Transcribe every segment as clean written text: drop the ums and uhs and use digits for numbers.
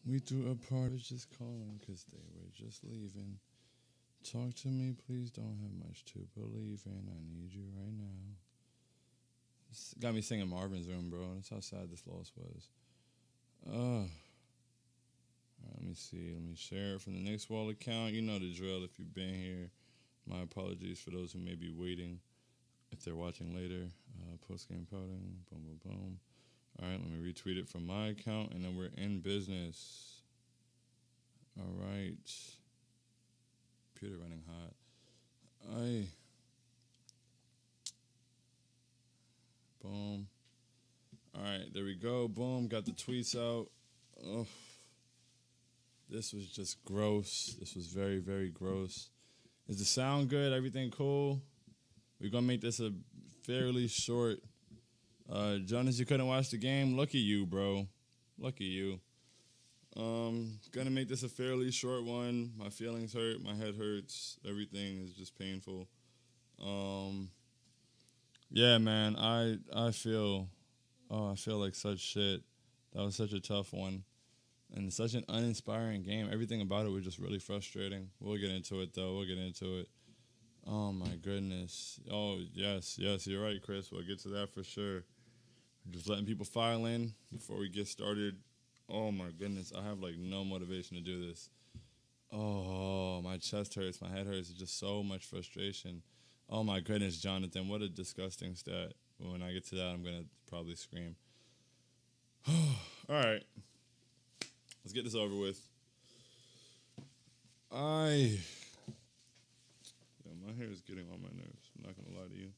We threw a party just calling because they were just leaving. Talk to me, please. Don't have much to believe in. I need you right now. It's got me singing Marvin's Room, bro. That's how sad this loss was. All right, let me see. Let me share it from the Knicks Wall account. You know the drill if you've been here. My apologies for those who may be waiting if they're watching later. Postgame Pouting. Boom, boom, boom. All right, let me retweet it from my account, and then we're in business. All right. Computer running hot. Boom. All right, there we go. Boom, got the tweets out. Oh, this was just gross. This was very, very gross. Is the sound good? Everything cool? We're going to make this a fairly short. Jonas, you couldn't watch the game? Lucky you, bro. Lucky you. Gonna make this a fairly short one. My feelings hurt. My head hurts. Everything is just painful. Yeah, man. I feel like such shit. That was such a tough one. And such an uninspiring game. Everything about it was just really frustrating. We'll get into it, though. We'll get into it. Oh, my goodness. Oh, yes, you're right, Chris. We'll get to that for sure. Just letting people file in before we get started. Oh, my goodness. I have, no motivation to do this. Oh, my chest hurts. My head hurts. It's just so much frustration. Oh, my goodness, Jonathan. What a disgusting stat. When I get to that, I'm going to probably scream. All right. Let's get this over with. My hair is getting on my nerves. I'm not going to lie to you.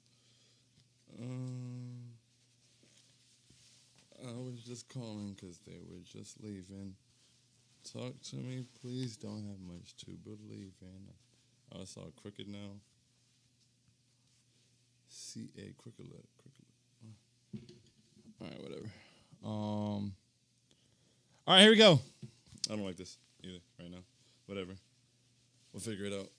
I was just calling because they were just leaving. Talk to me, please. Don't have much to believe in. I saw Crooked now. C-A, Crooked. All right, whatever. All right, here we go. I don't like this either right now. Whatever. We'll figure it out.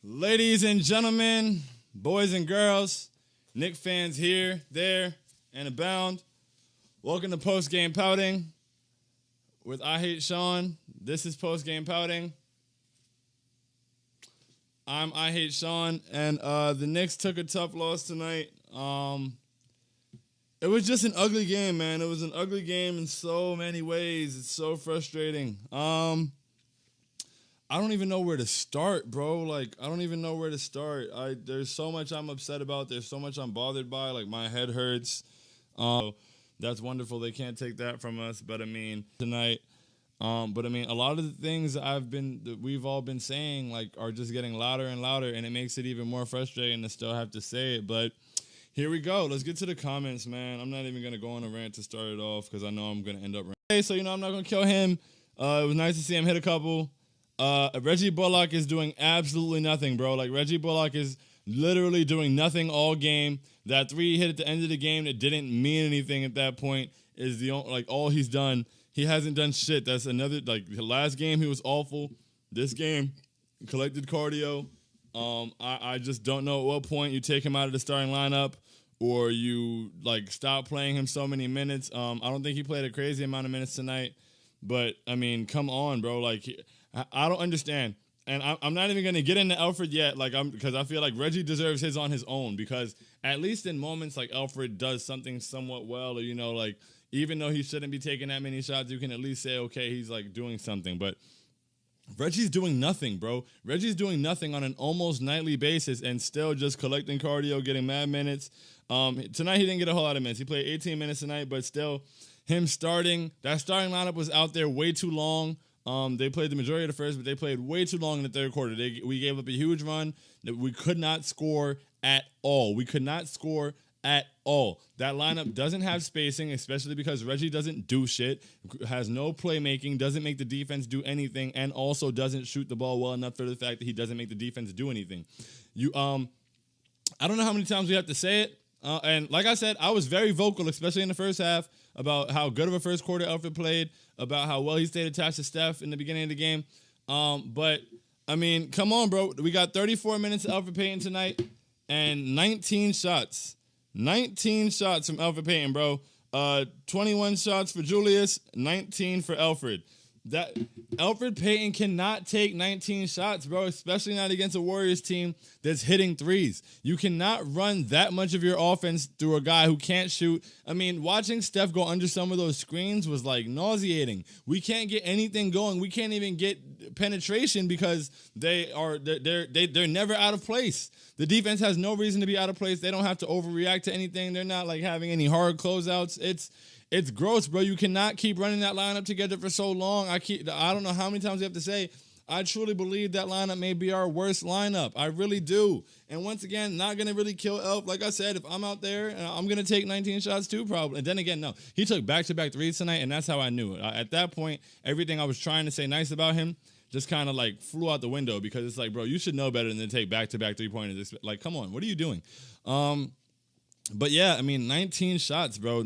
Ladies and gentlemen, boys and girls, Knicks fans here, there, and abound. Welcome to Postgame Pouting with I Hate Sean. This is Postgame Pouting. I'm I Hate Sean, and the Knicks took a tough loss tonight. It was just an ugly game, man. It was an ugly game in so many ways. It's so frustrating. I don't even know where to start, bro. I don't even know where to start. There's so much I'm upset about. There's so much I'm bothered by. My head hurts. That's wonderful. They can't take that from us. But tonight. A lot of the things that we've all been saying, are just getting louder and louder, and it makes it even more frustrating to still have to say it. But here we go. Let's get to the comments, man. I'm not even gonna go on a rant to start it off because I know I'm gonna end up. Okay, so I'm not gonna kill him. It was nice to see him hit a couple. Reggie Bullock is doing absolutely nothing, bro. Reggie Bullock is literally doing nothing all game. That three he hit at the end of the game that didn't mean anything at that point is all he's done. He hasn't done shit. That's another, the last game he was awful. This game, collected cardio. I just don't know at what point you take him out of the starting lineup or you, stop playing him so many minutes. I don't think he played a crazy amount of minutes tonight. But, come on, bro. I don't understand. And I'm not even going to get into Alfred yet, because I feel like Reggie deserves his on his own. Because at least in moments Alfred does something somewhat well, or, even though he shouldn't be taking that many shots, you can at least say, okay, he's, doing something. But Reggie's doing nothing, bro. Reggie's doing nothing on an almost nightly basis and still just collecting cardio, getting mad minutes. Tonight he didn't get a whole lot of minutes. He played 18 minutes tonight, but still, that starting lineup was out there way too long. They played the majority of the first, but they played way too long in the third quarter. We gave up a huge run that we could not score at all. That lineup doesn't have spacing, especially because Reggie doesn't do shit, has no playmaking, doesn't make the defense do anything, and also doesn't shoot the ball well enough for the fact that he doesn't make the defense do anything. I don't know how many times we have to say it. And like I said, I was very vocal, especially in the first half, about how good of a first quarter Alfred played, about how well he stayed attached to Steph in the beginning of the game. But come on, bro. We got 34 minutes of Alfred Payton tonight and 19 shots. 19 shots from Alfred Payton, bro. 21 shots for Julius, 19 for Alfred. That Elfrid Payton cannot take 19 shots, bro, especially not against a Warriors team that's hitting threes. You cannot run that much of your offense through a guy who can't shoot. I mean, watching Steph go under some of those screens was like nauseating. We can't get anything going. We can't even get penetration because they're never out of place. The defense has no reason to be out of place. They don't have to overreact to anything. They're not like having any hard closeouts. It's gross, bro. You cannot keep running that lineup together for so long. I don't know how many times we have to say, I truly believe that lineup may be our worst lineup. I really do. And once again, not going to really kill Elf. Like I said, if I'm out there, I'm going to take 19 shots too, probably. And then again, no. He took back-to-back threes tonight, and that's how I knew it. At that point, everything I was trying to say nice about him just kind of like flew out the window because it's like, bro, you should know better than to take back-to-back three-pointers. Like, come on, what are you doing? But yeah, I mean, 19 shots, bro.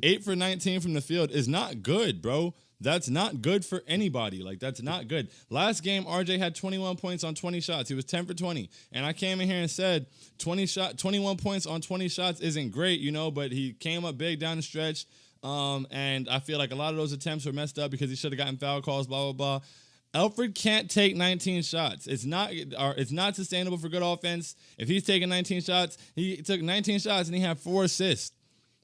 8 for 19 from the field is not good, bro. That's not good for anybody. Like, that's not good. Last game, RJ had 21 points on 20 shots. He was 10 for 20. And I came in here and said 21 points on 20 shots isn't great, but he came up big down the stretch. And I feel like a lot of those attempts were messed up because he should have gotten foul calls, blah, blah, blah. Alfred can't take 19 shots. It's not sustainable for good offense. If he's taking 19 shots, he took 19 shots and he had 4 assists.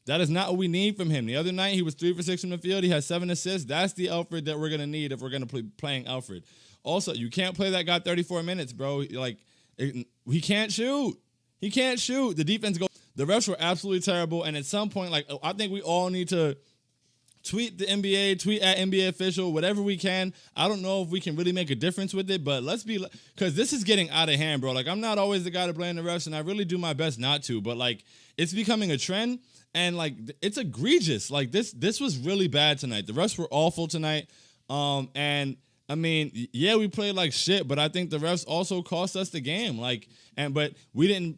That is not what we need from him. The other night, he was 3 for 6 from the field. He had 7 assists. That's the Alfred that we're going to need if we're going to be playing Alfred. Also, you can't play that guy 34 minutes, bro. He can't shoot. He can't shoot. The defense goes. The refs were absolutely terrible. And at some point, I think we all need to tweet the NBA, tweet at NBA official, whatever we can. I don't know if we can really make a difference with it, but because this is getting out of hand, bro. I'm not always the guy to blame the refs, and I really do my best not to, but it's becoming a trend, and it's egregious. This was really bad tonight. The refs were awful tonight, and I mean, yeah, we played like shit, but I think the refs also cost us the game. But we didn't.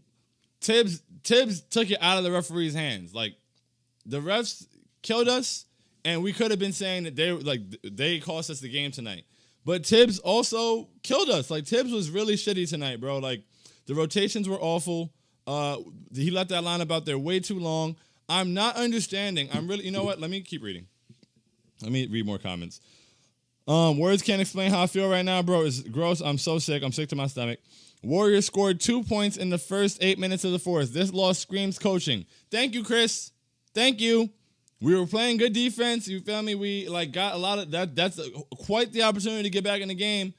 Tibbs took it out of the referee's hands. The refs killed us. And we could have been saying that they cost us the game tonight. But Tibbs also killed us. Tibbs was really shitty tonight, bro. The rotations were awful. He left that lineup out there way too long. I'm not understanding. You know what? Let me keep reading. Let me read more comments. Words can't explain how I feel right now, bro. It's gross. I'm so sick. I'm sick to my stomach. Warriors scored 2 points in the first 8 minutes of the fourth. This loss screams coaching. Thank you, Chris. Thank you. We were playing good defense. You feel me? We got a lot of that. That's quite the opportunity to get back in the game.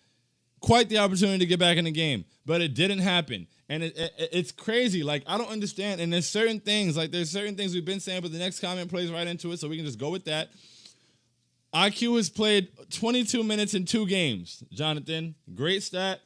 Quite the opportunity to get back in the game. But it didn't happen. And it's crazy. I don't understand. And there's certain things we've been saying, but the next comment plays right into it, so we can just go with that. IQ has played 22 minutes in 2 games. Jonathan, great stat.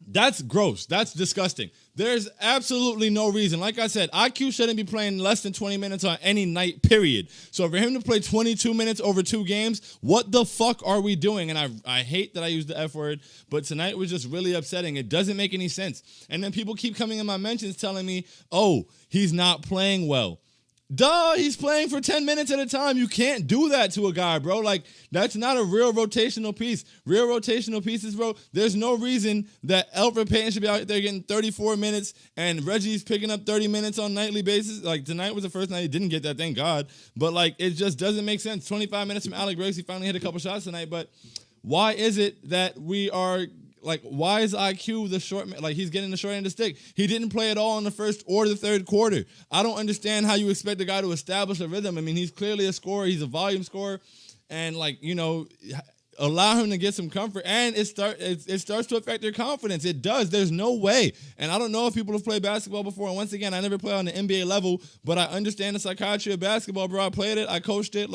That's gross. That's disgusting. There's absolutely no reason. Like I said, IQ shouldn't be playing less than 20 minutes on any night, period. So for him to play 22 minutes over 2 games, what the fuck are we doing? And I hate that I used the F word, but tonight was just really upsetting. It doesn't make any sense. And then people keep coming in my mentions telling me, oh, he's not playing well. Duh, he's playing for 10 minutes at a time. You can't do that to a guy, bro. That's not a real rotational piece. Real rotational pieces, bro, there's no reason that Elfrid Payton should be out there getting 34 minutes and Reggie's picking up 30 minutes on a nightly basis. Tonight was the first night he didn't get that, thank God. But, it just doesn't make sense. 25 minutes from Alec Burks. He finally hit a couple shots tonight. But why is it that we are... why is IQ the short man? He's getting the short end of the stick. He didn't play at all in the first or the third quarter. I don't understand how you expect a guy to establish a rhythm. I mean, he's clearly a scorer. He's a volume scorer. And, allow him to get some comfort. And it starts to affect their confidence. It does. There's no way. And I don't know if people have played basketball before. And once again, I never played on the NBA level, but I understand the psychiatry of basketball, bro. I played it. I coached it.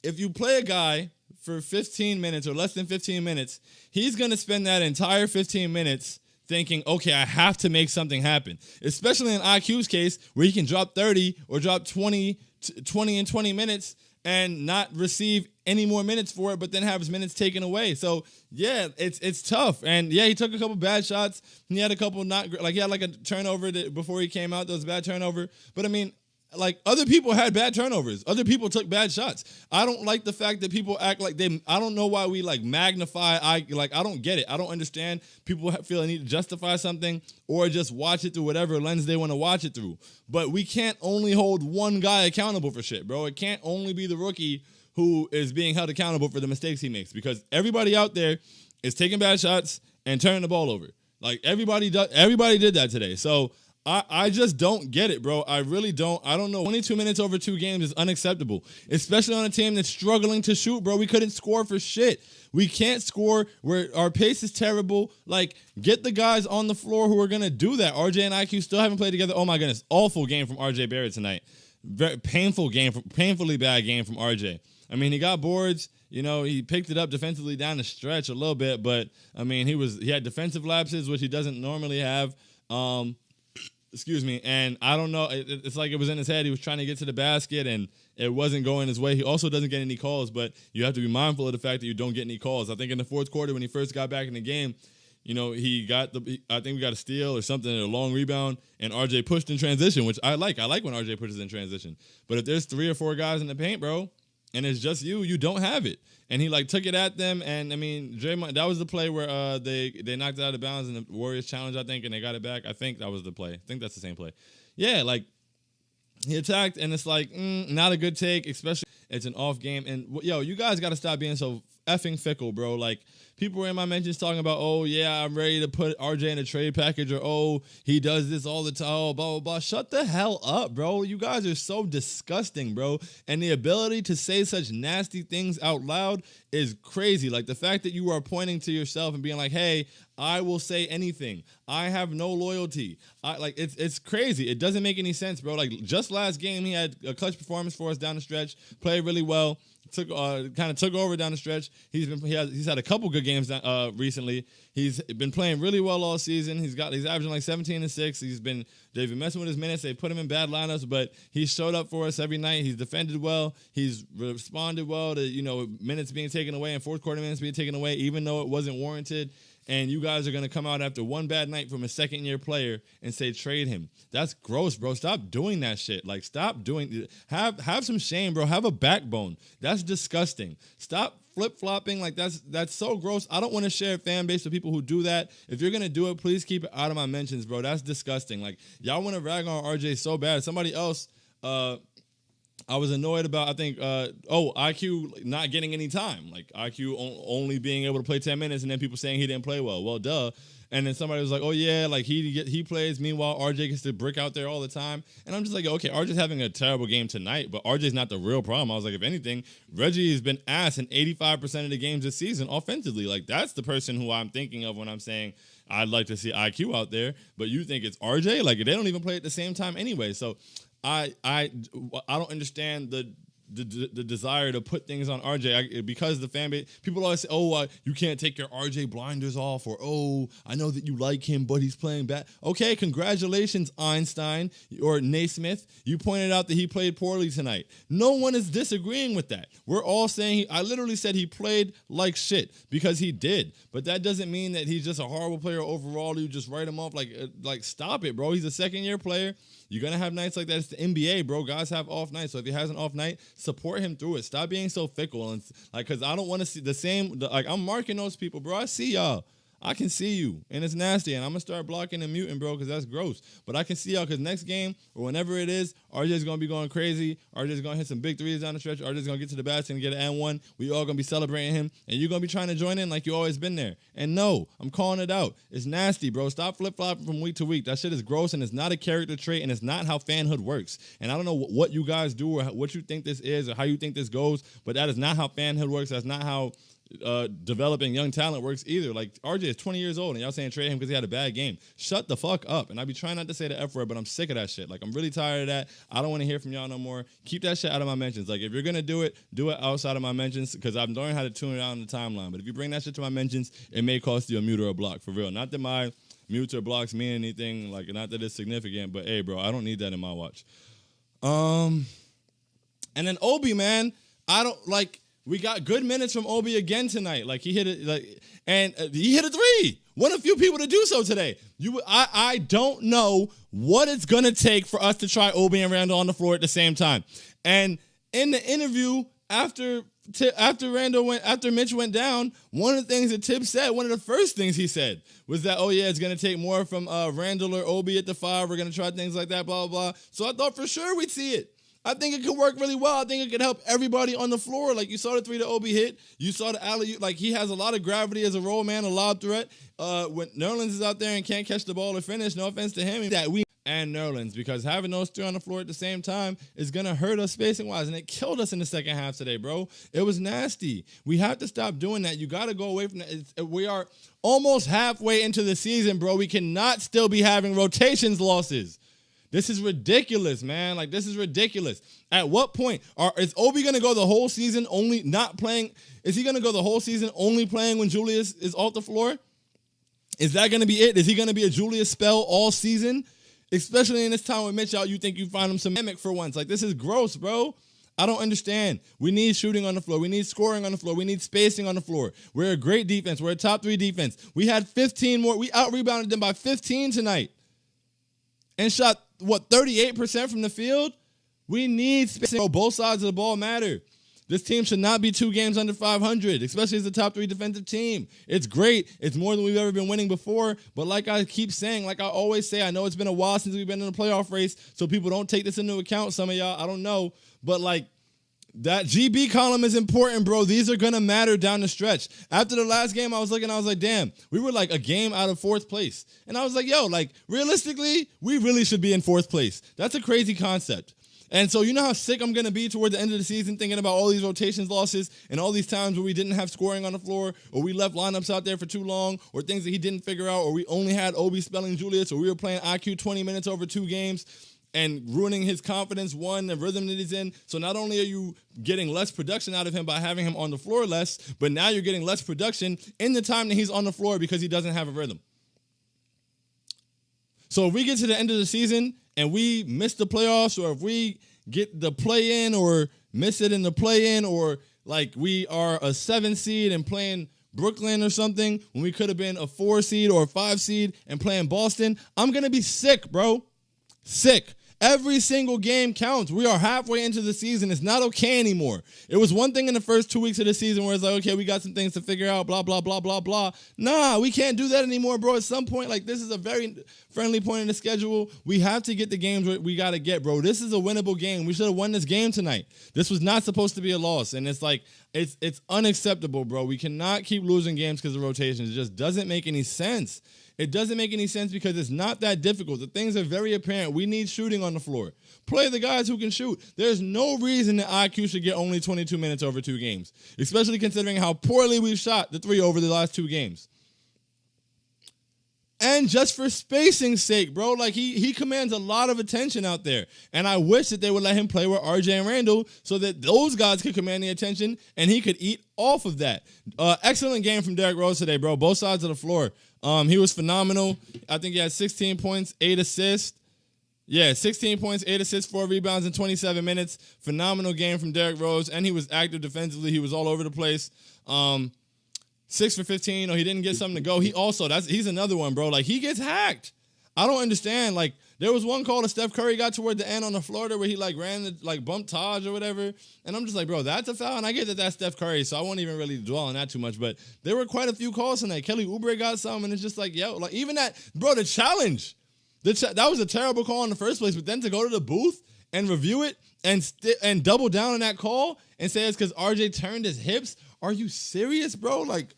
If you play a guy for 15 minutes or less than 15 minutes, he's going to spend that entire 15 minutes thinking, okay, I have to make something happen. Especially in IQ's case, where he can drop 30 or drop 20 in 20 minutes and not receive any more minutes for it, but then have his minutes taken away. So, yeah, it's tough. And, yeah, he took a couple bad shots. He had a couple he had a turnover before he came out. That was a bad turnover. But, I mean, Like, other people had bad turnovers. Other people took bad shots. I don't like the fact that people act like I don't know why we, like, magnify. I don't get it. I don't understand. People feel they need to justify something or just watch it through whatever lens they want to watch it through. But we can't only hold one guy accountable for shit, bro. It can't only be the rookie who is being held accountable for the mistakes he makes, because everybody out there is taking bad shots and turning the ball over. Like, everybody did that today. So I just don't get it, bro. I really don't. I don't know. 22 minutes over 2 games is unacceptable, especially on a team that's struggling to shoot, bro. We couldn't score for shit. We can't score. Our pace is terrible. Like, get the guys on the floor who are going to do that. RJ and IQ still haven't played together. Oh, my goodness. Awful game from RJ Barrett tonight. Very painfully bad game from RJ. I mean, he got boards. You know, he picked it up defensively down the stretch a little bit, but, I mean, he had defensive lapses, which he doesn't normally have. Excuse me, and I don't know. It's like it was in his head. He was trying to get to the basket, and it wasn't going his way. He also doesn't get any calls, but you have to be mindful of the fact that you don't get any calls. I think in the fourth quarter, when he first got back in the game, you know, I think we got a steal or something, a long rebound, and RJ pushed in transition, which I like. I like when RJ pushes in transition. But if there's 3 or 4 guys in the paint, bro, and it's just you don't have it. And he, like, took it at them, and, I mean, Draymond, that was the play where they knocked it out of bounds in the Warriors challenge, I think, and they got it back. I think that was the play. I think that's the same play. Yeah, like, he attacked, and it's like, not a good take, especially it's an off game. And, yo, you guys got to stop being so effing fickle, bro. Like, people were in my mentions talking about, oh, yeah, I'm ready to put RJ in a trade package, or, oh, he does this all the time, oh, blah, blah, blah. Shut the hell up, bro. You guys are so disgusting, bro. And the ability to say such nasty things out loud is crazy. Like, the fact that you are pointing to yourself and being like, hey, I will say anything. I have no loyalty. It's crazy. It doesn't make any sense, bro. Like, just last game, he had a clutch performance for us down the stretch, played really well. Took over down the stretch. He's had a couple good games recently. He's been playing really well all season. He's averaging like 17 and 6. They've been messing with his minutes. They put him in bad lineups, but he's showed up for us every night. He's defended well. He's responded well to, you know, minutes being taken away and fourth quarter minutes being taken away, even though it wasn't warranted. And you guys are going to come out after one bad night from a second-year player and say trade him. That's gross, bro. Stop doing that shit. Like, stop doing – have some shame, bro. Have a backbone. That's disgusting. Stop flip-flopping. Like, that's so gross. I don't want to share a fan base with people who do that. If you're going to do it, please keep it out of my mentions, bro. That's disgusting. Like, y'all want to rag on RJ so bad. Somebody else I was annoyed about, I think, IQ not getting any time. Like, IQ only being able to play 10 minutes, and then people saying he didn't play well. Well, duh. And then somebody was like, oh, yeah, like, he plays. Meanwhile, RJ gets to brick out there all the time. And I'm just like, okay, RJ's having a terrible game tonight, but RJ's not the real problem. I was like, if anything, Reggie has been ass in 85% of the games this season offensively. Like, that's the person who I'm thinking of when I'm saying I'd like to see IQ out there. But you think it's RJ? Like, they don't even play at the same time anyway. So I don't understand the desire to put things on RJ because the fan base, people always say, oh, you can't take your RJ blinders off, or, oh, I know that you like him, but he's playing bad. Okay, congratulations, Einstein or Naismith. You pointed out that he played poorly tonight. No one is disagreeing with that. We're all saying, I literally said he played like shit because he did, but that doesn't mean that he's just a horrible player overall. You just write him off. Like stop it, bro. He's a second-year player. You're going to have nights like that. It's the NBA, bro. Guys have off nights. So if he has an off night, support him through it. Stop being so fickle. And like, because I don't want to see the same. Like, I'm marking those people, bro. I see y'all. I can see you. And it's nasty. And I'm going to start blocking and muting, bro, because that's gross. But I can see y'all because next game or whenever it is, RJ's going to be going crazy. RJ's going to hit some big threes down the stretch. RJ's going to get to the basket and get an N1. We all going to be celebrating him. And you're going to be trying to join in like you always been there. And no, I'm calling it out. It's nasty, bro. Stop flip-flopping from week to week. That shit is gross, and it's not a character trait, and it's not how fanhood works. And I don't know what you guys do or what you think this is or how you think this goes, but that is not how fanhood works. That's not how developing young talent works either. Like, RJ is 20 years old and y'all saying trade him because he had a bad game. Shut the fuck up. And I be trying not to say the F word, but I'm sick of that shit. Like, I'm really tired of that. I don't want to hear from y'all no more. Keep that shit out of my mentions. Like, if you're gonna do it outside of my mentions, because I'm learning how to tune it out on the timeline. But if you bring that shit to my mentions, it may cost you a mute or a block, for real. Not that my mutes or blocks mean anything, like, not that it's significant, but hey, bro, I don't need that in my watch. And then Obi, man, I don't like. We got good minutes from Obi again tonight. Like he hit it, he hit a three. One of few people to do so today. I don't know what it's gonna take for us to try Obi and Randall on the floor at the same time. And in the interview after Mitch went down, one of the things that Tibbs said, one of the first things he said was that, oh yeah, it's gonna take more from Randall or Obi at the 5. We're gonna try things like that, blah blah blah. So I thought for sure we'd see it. I think it could work really well. I think it could help everybody on the floor. Like, you saw the 3 that Obi hit. You saw the alley. Like, he has a lot of gravity as a roll man, a lob threat. When Nerlens is out there and can't catch the ball or finish, no offense to him, and Nerlens, because having those 3 on the floor at the same time is going to hurt us spacing-wise, and it killed us in the second half today, bro. It was nasty. We have to stop doing that. You got to go away from that. We are almost halfway into the season, bro. We cannot still be having rotations losses. This is ridiculous, man. Like, this is ridiculous. At what point is Obi going to go the whole season only not playing? Is he going to go the whole season only playing when Julius is off the floor? Is that going to be it? Is he going to be a Julius spell all season? Especially in this time with Mitch out, you think you find him some mimic for once. Like, this is gross, bro. I don't understand. We need shooting on the floor. We need scoring on the floor. We need spacing on the floor. We're a great defense. We're a top 3 defense. We had 15 more. We out-rebounded them by 15 tonight. And shot, 38% from the field? We need spacing. Both sides of the ball matter. This team should not be 2 games under 500, especially as a top 3 defensive team. It's great. It's more than we've ever been winning before. But like I keep saying, like I always say, I know it's been a while since we've been in the playoff race, so people don't take this into account. Some of y'all, I don't know. But like, that GB column is important, bro. These are going to matter down the stretch. After the last game, I was like, damn, we were like a game out of 4th place. And I was like, yo, like, realistically, we really should be in 4th place. That's a crazy concept. And so you know how sick I'm going to be toward the end of the season thinking about all these rotations losses and all these times where we didn't have scoring on the floor, or we left lineups out there for too long, or things that he didn't figure out, or we only had Obi spelling Julius, or we were playing IQ 20 minutes over 2 games. And ruining his confidence, the rhythm that he's in. So not only are you getting less production out of him by having him on the floor less, but now you're getting less production in the time that he's on the floor because he doesn't have a rhythm. So if we get to the end of the season and we miss the playoffs, or if we get the play-in or miss it in the play-in, or like we are a 7 seed and playing Brooklyn or something when we could have been a 4 seed or a 5 seed and playing Boston, I'm going to be sick, bro. Sick. Every single game counts. We are halfway into the season. It's not okay anymore. It was one thing in the first 2 weeks of the season where it's like, okay, we got some things to figure out, blah, blah, blah, blah, blah. Nah, we can't do that anymore, bro. At some point, like, this is a very friendly point in the schedule. We have to get the games we got to get, bro. This is a winnable game. We should have won this game tonight. This was not supposed to be a loss, and it's like, it's unacceptable, bro. We cannot keep losing games because of rotations. It just doesn't make any sense. It doesn't make any sense because it's not that difficult. The things are very apparent. We need shooting on the floor. Play the guys who can shoot. There's no reason that IQ should get only 22 minutes over 2 games, especially considering how poorly we've shot the 3 over the last 2 games. And just for spacing's sake, bro, like he commands a lot of attention out there. And I wish that they would let him play with RJ and Randall so that those guys could command the attention and he could eat off of that. Excellent game from Derrick Rose today, bro. Both sides of the floor. He was phenomenal. I think he had 16 points, 8 assists. Yeah, 16 points, 8 assists, 4 rebounds in 27 minutes. Phenomenal game from Derrick Rose, and he was active defensively. He was all over the place. 6 for 15. He didn't get something to go. He's another one, bro. Like, he gets hacked. I don't understand. Like, there was one call that Steph Curry got toward the end on the Florida where he bumped Taj or whatever. And I'm just like, bro, that's a foul. And I get that that's Steph Curry, so I won't even really dwell on that too much. But there were quite a few calls tonight. Kelly Oubre got some, and it's just like, yo, like even that, bro, the challenge. That was a terrible call in the first place. But then to go to the booth and review it and double down on that call and say it's because RJ turned his hips. Are you serious, bro? Like,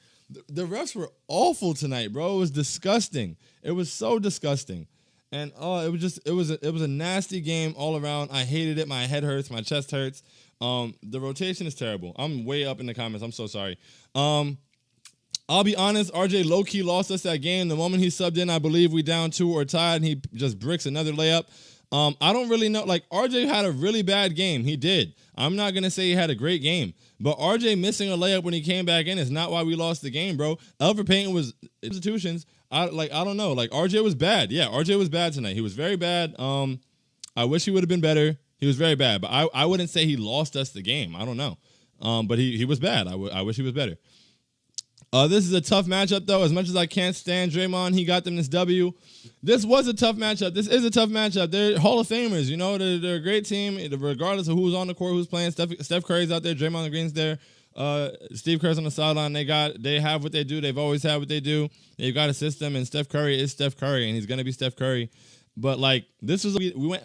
the refs were awful tonight, bro. It was disgusting. It was so disgusting. And it was a nasty game all around. I hated it. My head hurts. My chest hurts. The rotation is terrible. I'm way up in the comments. I'm so sorry. I'll be honest, RJ low-key lost us that game. The moment he subbed in, I believe we down 2 or tied, and he just bricks another layup. I don't really know. Like, RJ had a really bad game. He did. I'm not going to say he had a great game. But RJ missing a layup when he came back in is not why we lost the game, bro. Elfrid Payton was institutions. I don't know. Like, RJ was bad. Yeah, RJ was bad tonight. He was very bad. I wish he would have been better. He was very bad. But I wouldn't say he lost us the game. I don't know. But he was bad. I wish he was better. This is a tough matchup, though. As much as I can't stand Draymond, he got them this W. This was a tough matchup. This is a tough matchup. They're Hall of Famers, you know. They're a great team, regardless of who's on the court, who's playing. Steph Curry's out there. Draymond Green's there. Steve Kerr's on the sideline. They have what they do. They've always had what they do. They've got a system, and Steph Curry is Steph Curry, and he's gonna be Steph Curry. But like this was when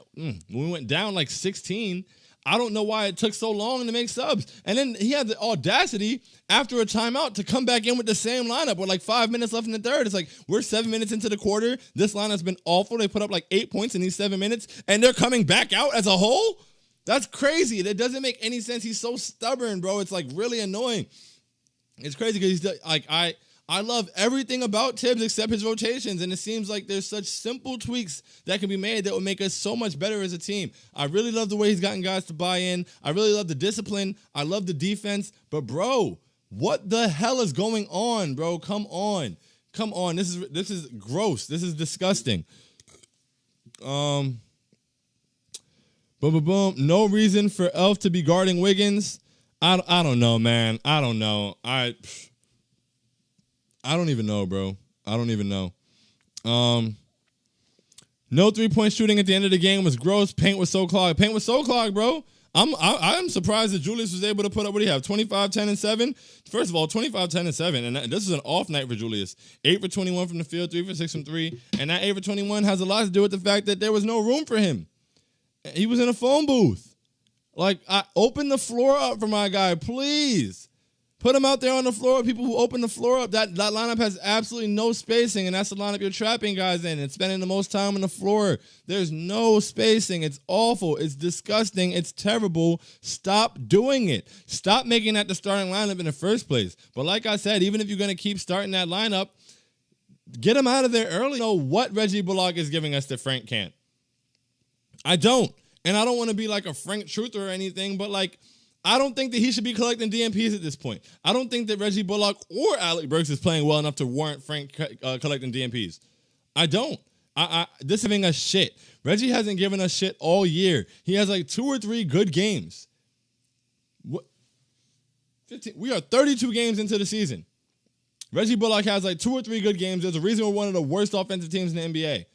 we went down like 16. I don't know why it took so long to make subs. And then he had the audacity after a timeout to come back in with the same lineup with like 5 minutes left in the third. It's like, we're 7 minutes into the quarter. This lineup's been awful. They put up like 8 points in these 7 minutes, and they're coming back out as a whole? That's crazy. That doesn't make any sense. He's so stubborn, bro. It's like really annoying. It's crazy because he's like, I love everything about Tibbs except his rotations, and it seems like there's such simple tweaks that can be made that would make us so much better as a team. I really love the way he's gotten guys to buy in. I really love the discipline. I love the defense. But, bro, what the hell is going on, bro? Come on. Come on. This is gross. This is disgusting. Boom, boom, boom. No reason for Elf to be guarding Wiggins. I don't know, man. I don't know. I don't even know, bro. I don't even know. No 3-point shooting at the end of the game was gross. Paint was so clogged. Paint was so clogged, bro. I'm surprised that Julius was able to put up, what do you have, 25, 10, and 7? First of all, 25, 10, and 7. And this is an off night for Julius. 8 for 21 from the field, 3 for 6 from 3. And that 8 for 21 has a lot to do with the fact that there was no room for him. He was in a phone booth. Like, open the floor up for my guy, please. Put him out there on the floor. People who open the floor up, that lineup has absolutely no spacing, and that's the lineup you're trapping guys in. It's spending the most time on the floor. There's no spacing. It's awful. It's disgusting. It's terrible. Stop doing it. Stop making that the starting lineup in the first place. But like I said, even if you're going to keep starting that lineup, get him out of there early. Know what Reggie Bullock is giving us that Frank can't. I don't. And I don't want to be like a Frank truther or anything, but like, I don't think that he should be collecting DMPs at this point. I don't think that Reggie Bullock or Alec Burks is playing well enough to warrant Frank collecting DMPs. I don't. This is giving us shit. Reggie hasn't given us shit all year. He has like 2 or 3 good games. What? 15, we are 32 games into the season. Reggie Bullock has like 2 or 3 good games. There's a reason we're one of the worst offensive teams in the NBA.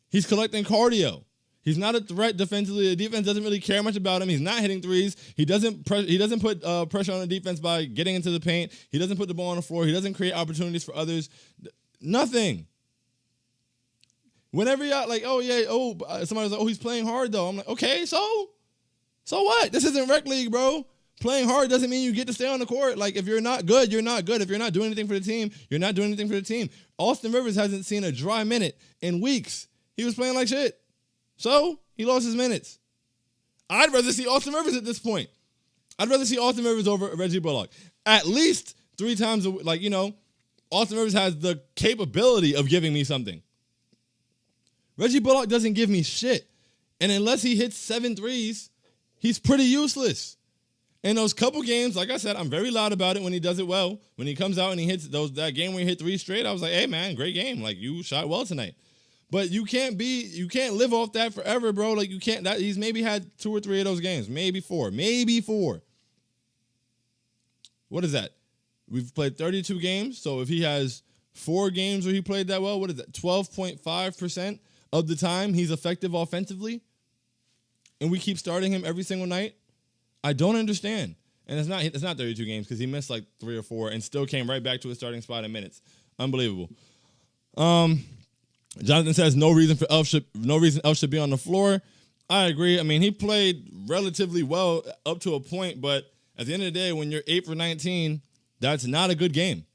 He's collecting cardio. He's not a threat defensively. The defense doesn't really care much about him. He's not hitting threes. He doesn't put pressure on the defense by getting into the paint. He doesn't put the ball on the floor. He doesn't create opportunities for others. Nothing. Whenever y'all like, somebody's like, he's playing hard though. I'm like, okay, so what? This isn't rec league, bro. Playing hard doesn't mean you get to stay on the court. Like, if you're not good, you're not good. If you're not doing anything for the team, you're not doing anything for the team. Austin Rivers hasn't seen a dry minute in weeks. He was playing like shit. So, he lost his minutes. I'd rather see Austin Rivers at this point. I'd rather see Austin Rivers over Reggie Bullock. At least 3 times a week. Like, Austin Rivers has the capability of giving me something. Reggie Bullock doesn't give me shit. And unless he hits 7 threes, he's pretty useless. In those couple games, like I said, I'm very loud about it when he does it well. When he comes out and he hits that game where he hit 3 straight, I was like, hey, man, great game. Like, you shot well tonight. But you can't live off that forever, bro. Like, you can't. He's maybe had 2 or 3 of those games. Maybe 4. What is that? We've played 32 games. So if he has 4 games where he played that well, what is that? 12.5% of the time he's effective offensively. And we keep starting him every single night. I don't understand. And it's not 32 games because he missed like 3 or 4 and still came right back to his starting spot in minutes. Unbelievable. Jonathan says no reason Elf should be on the floor. I agree. I mean, he played relatively well up to a point, but at the end of the day, when you're 8 for 19, that's not a good game.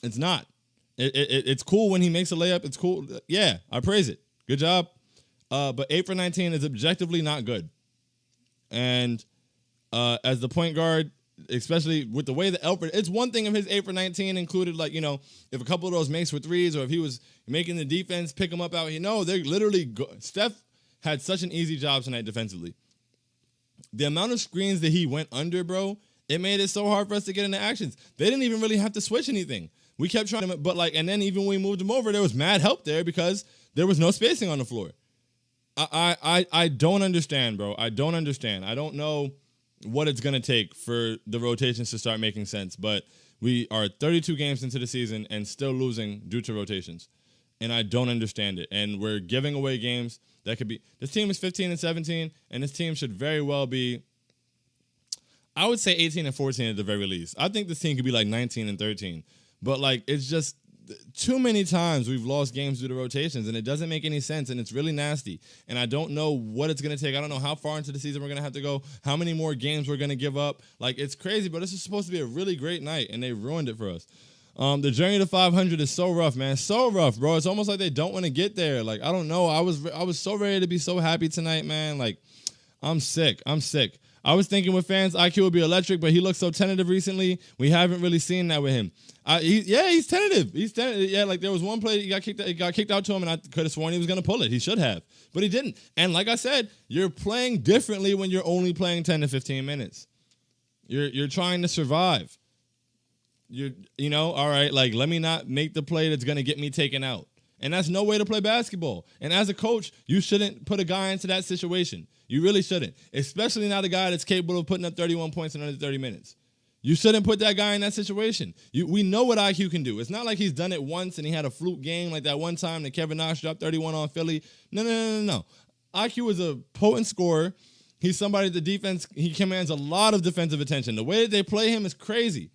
It's not. It's cool when he makes a layup. It's cool. Yeah, I praise it. Good job. But 8 for 19 is objectively not good. And as the point guard, especially with the way that Elfrid, it's one thing if his 8 for 19 included, like, if a couple of those makes for threes, or if he was making the defense pick him up out here. No, they're literally Steph had such an easy job tonight defensively. The amount of screens that he went under, bro, it made it so hard for us to get into actions. They didn't even really have to switch anything. We kept trying to, but and then even when we moved him over, there was mad help there because there was no spacing on the floor. I don't understand, bro. I don't understand. I don't know what it's going to take for the rotations to start making sense. But we are 32 games into the season and still losing due to rotations. And I don't understand it. And we're giving away games that could be... This team is 15-17, and this team should very well be... I would say 18-14 at the very least. I think this team could be like 19-13. But, like, it's just... Too many times we've lost games due to rotations, and it doesn't make any sense, and it's really nasty. And I don't know what it's going to take. I don't know how far into the season we're going to have to go, how many more games we're going to give up. Like, it's crazy, but this is supposed to be a really great night, and they ruined it for us. The journey to 500 is so rough, man. So rough, bro. It's almost like they don't want to get there. Like, I don't know. I was so ready to be so happy tonight, man. Like, I'm sick. I was thinking with fans, IQ would be electric, but he looks so tentative recently. We haven't really seen that with him. He's tentative. Yeah, like there was one play he got kicked out to him, and I could have sworn he was going to pull it. He should have, but he didn't. And like I said, you're playing differently when you're only playing 10 to 15 minutes. You're trying to survive. All right, like let me not make the play that's going to get me taken out. And that's no way to play basketball. And as a coach, you shouldn't put a guy into that situation. You really shouldn't, especially not a guy that's capable of putting up 31 points in under 30 minutes. You shouldn't put that guy in that situation. We know what IQ can do. It's not like he's done it once and he had a fluke game like that one time that Kevin Knox dropped 31 on Philly. No. IQ is a potent scorer. He's somebody the defense, he commands a lot of defensive attention. The way that they play him is crazy.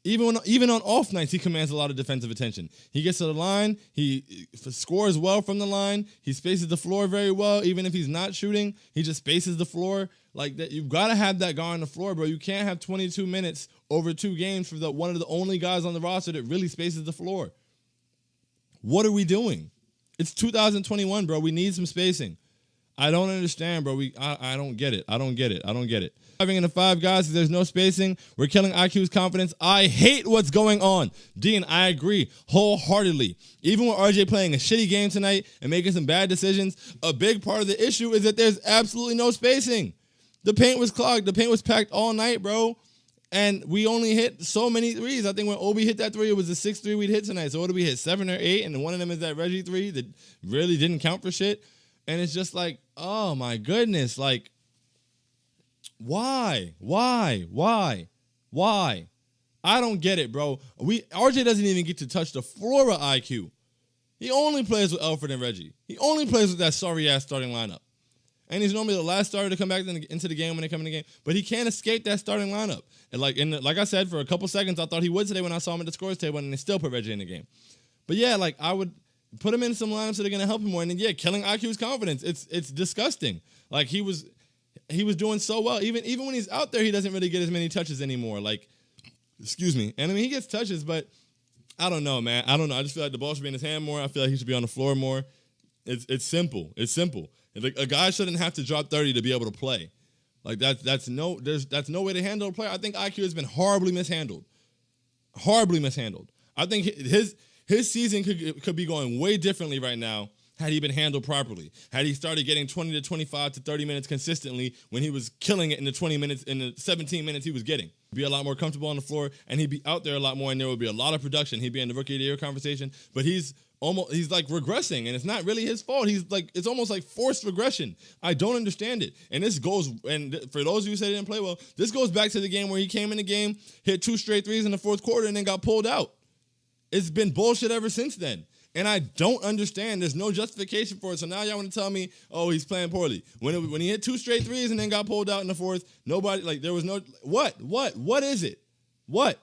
Even on off nights, he commands a lot of defensive attention. He gets to the line. He scores well from the line. He spaces the floor very well. Even if he's not shooting, he just spaces the floor. Like that, you've got to have that guy on the floor, bro. You can't have 22 minutes over 2 games for one of the only guys on the roster that really spaces the floor. What are we doing? It's 2021, bro. We need some spacing. I don't understand, bro. I don't get it. I don't get it. Having in the 5 guys, there's no spacing. We're killing IQ's confidence. I hate what's going on. Dean, I agree wholeheartedly. Even with RJ playing a shitty game tonight and making some bad decisions, a big part of the issue is that there's absolutely no spacing. The paint was clogged. The paint was packed all night, bro. And we only hit so many threes. I think when Obi hit that 3, it was the 6th 3 we'd hit tonight. So what did we hit, 7 or 8? And one of them is that Reggie 3 that really didn't count for shit. And it's just like, oh my goodness, like, why? I don't get it, bro. RJ doesn't even get to touch the floor of IQ. He only plays with Alfred and Reggie. He only plays with that sorry-ass starting lineup. And he's normally the last starter to come back into the game when they come in the game. But he can't escape that starting lineup. And like I said, for a couple seconds, I thought he would today when I saw him at the scores table, and they still put Reggie in the game. But yeah, like I would put him in some lineups that are going to help him more. And then, yeah, killing IQ's confidence. It's disgusting. Like he was doing so well. Even when he's out there, he doesn't really get as many touches anymore. Like, excuse me. And I mean, he gets touches, but I don't know, man. I don't know. I just feel like the ball should be in his hand more. I feel like he should be on the floor more. It's simple. It's simple. Like a guy shouldn't have to drop 30 to be able to play. Like that's no way to handle a player. I think IQ has been horribly mishandled. I think his season could be going way differently right now had he been handled properly. Had he started getting 20 to 25 to 30 minutes consistently when he was killing it in the 20 minutes, in the 17 minutes he was getting. He'd be a lot more comfortable on the floor, and he'd be out there a lot more, and there would be a lot of production. He'd be in the Rookie of the Year conversation, but he's like regressing, and it's not really his fault. It's almost like forced regression. I don't understand it. And this goes, and for those of you who say he didn't play well, this goes back to the game where he came in the game, hit 2 straight threes in the 4th quarter, and then got pulled out. It's been bullshit ever since then. And I don't understand. There's no justification for it. So now y'all want to tell me, oh, he's playing poorly. When he hit 2 straight threes and then got pulled out in the 4th, nobody, like, there was no, what is it? What?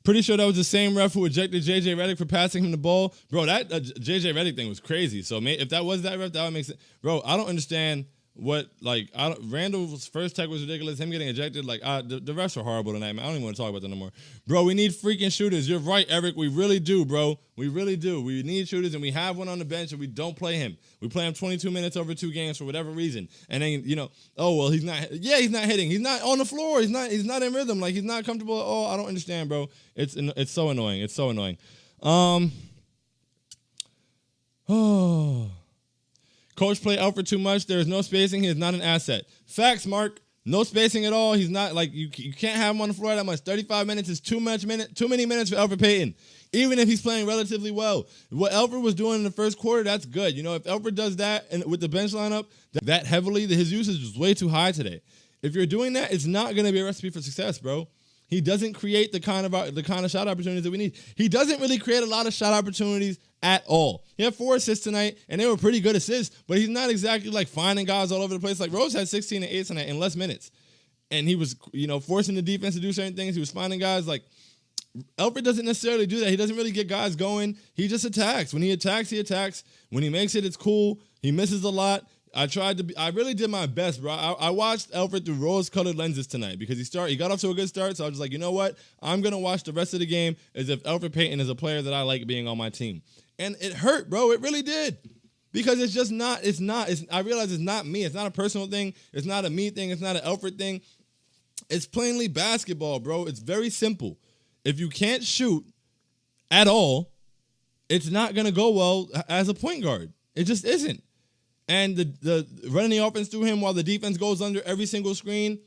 Pretty sure that was the same ref who ejected J.J. Redick for passing him the ball. Bro, that J.J. Redick thing was crazy. So if that was that ref, that would make sense. Bro, I don't understand what, like, Randall's first tech was ridiculous. Him getting ejected, like, the refs are horrible tonight, man. I don't even want to talk about that no more. Bro, we need freaking shooters. You're right, Eric. We really do, bro. We really do. We need shooters, and we have one on the bench, and we don't play him. We play him 22 minutes over 2 games for whatever reason. And then, oh, well, he's not. Yeah, he's not hitting. He's not on the floor. He's not in rhythm. Like, he's not comfortable at all. I don't understand, bro. It's so annoying. It's so annoying. Coach play out for too much. There is no spacing. He is not an asset. Facts, Mark. No spacing at all. He's not, like, you can't have him on the floor that much. 35 minutes is too many minutes for Elfrid Payton. even if he's playing relatively well. What Elfrid was doing in the first quarter, that's good. You know, if Elfrid does that and with the bench lineup that heavily, his usage is way too high today. If you're doing that, it's not going to be a recipe for success, bro. He doesn't create the kind of shot opportunities that we need. He doesn't really create a lot of shot opportunities at all. He had 4 assists tonight, and they were pretty good assists, but he's not exactly like finding guys all over the place. Like Rose had 16 and 8 tonight in less minutes, and he was, you know, forcing the defense to do certain things. He was finding guys. Like Elfrid doesn't necessarily do that. He doesn't really get guys going. He just attacks. When he attacks, he attacks. When he makes it, it's cool. He misses a lot. I really did my best, bro. I watched Elfrid through rose-colored lenses tonight because he got off to a good start, so I was just like, you know what? I'm going to watch the rest of the game as if Elfrid Payton is a player that I like being on my team. And it hurt, bro. It really did. Because it's just not, I realize it's not me. It's not a personal thing. It's not a me thing. It's not an Elfrid thing. It's plainly basketball, bro. It's very simple. If you can't shoot at all, it's not going to go well as a point guard. It just isn't. And the running the offense through him while the defense goes under every single screen,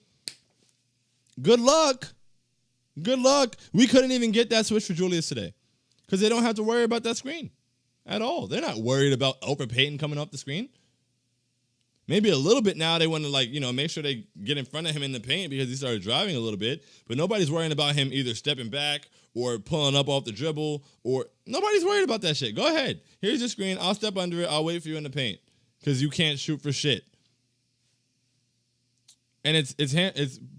good luck. Good luck. We couldn't even get that switch for Julius today because they don't have to worry about that screen at all. They're not worried about Elfrid Payton coming off the screen. Maybe a little bit now they want to, make sure they get in front of him in the paint because he started driving a little bit. But nobody's worrying about him either stepping back or pulling up off the dribble. Or nobody's worried about that shit. Go ahead. Here's your screen. I'll step under it. I'll wait for you in the paint because you can't shoot for shit. And it's